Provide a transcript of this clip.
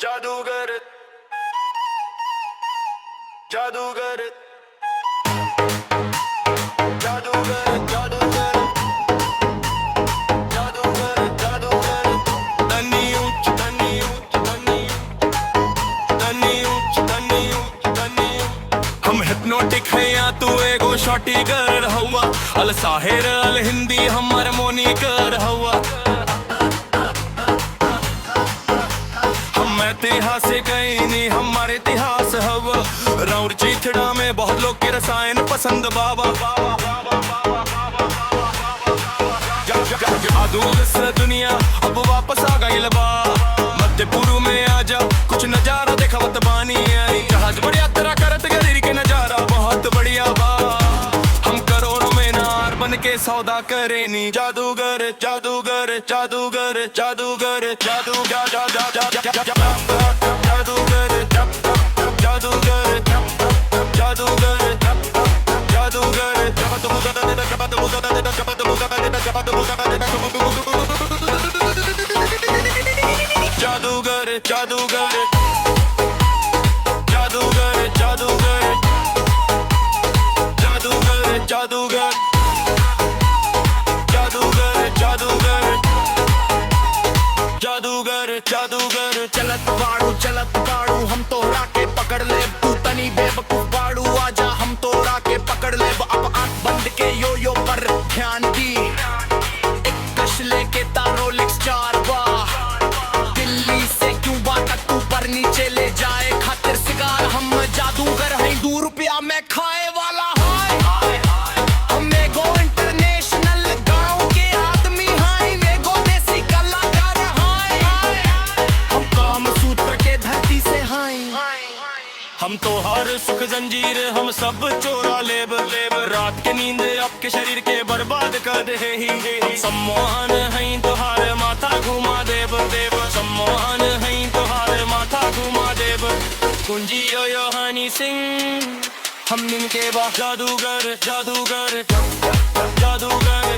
जादूगर जादूगर जादूगर जादूगर जादूगर जादूगर तनी ऊंच तनी ऊंच तनी तनी ऊंच तनी ऊंच तनी हम हिप्नोटिक है या तू एगो शॉटी कर हवा अल साहिर अल हिंदी हमर मोनी कर हवा इतिहास कहीं नहीं हमारे इतिहास हवा राउर चीथड़ा में बहुत लोग के रसायन पसंद बाबा जादू से दुनिया अब वापस आ गई लबा मध्य पूर्व में आजा कुछ नजारा दिखावत बानी आई जहाज बड़ी यात्रा करत गरीर के नजारा बहुत बढ़िया बा हम करोड़ों में नार बन के सौदा करे नी जादूगर जादूगर जादूगर जादूगर जादू जा जा जा जा जा जादूगर जादूगर जादूगर जादूगर जादूगर जादूगर जादूगर जादूगर जादूगर जादूगर जादूगर जादूगर जादूगर चलत बाड़ू हम तोरा के पकड़ ले तू तनी बेवकूफ बाड़ू आजा हम तोरा के पकड़ ले अब आंख बंद के यो पर ध्यान दी एक कश लेके तारो लिक्स 4 बा दिल्ली से क्यूबा तक ऊपर नीचे ले जाए खातिर सिगार हम जादूगर हैं 2 रुपया में खाए वाला हम तो हर सुख जंजीर हम सब चोरा लेब रात के नींद आपके शरीर के बर्बाद कर दे ही सम्मान है तोहार माथा घुमा देव सम्मान है तोहार माथा घुमा देव कुंजी यो हनी सिंह हम निनके बा जादूगर जादूगर जादूगर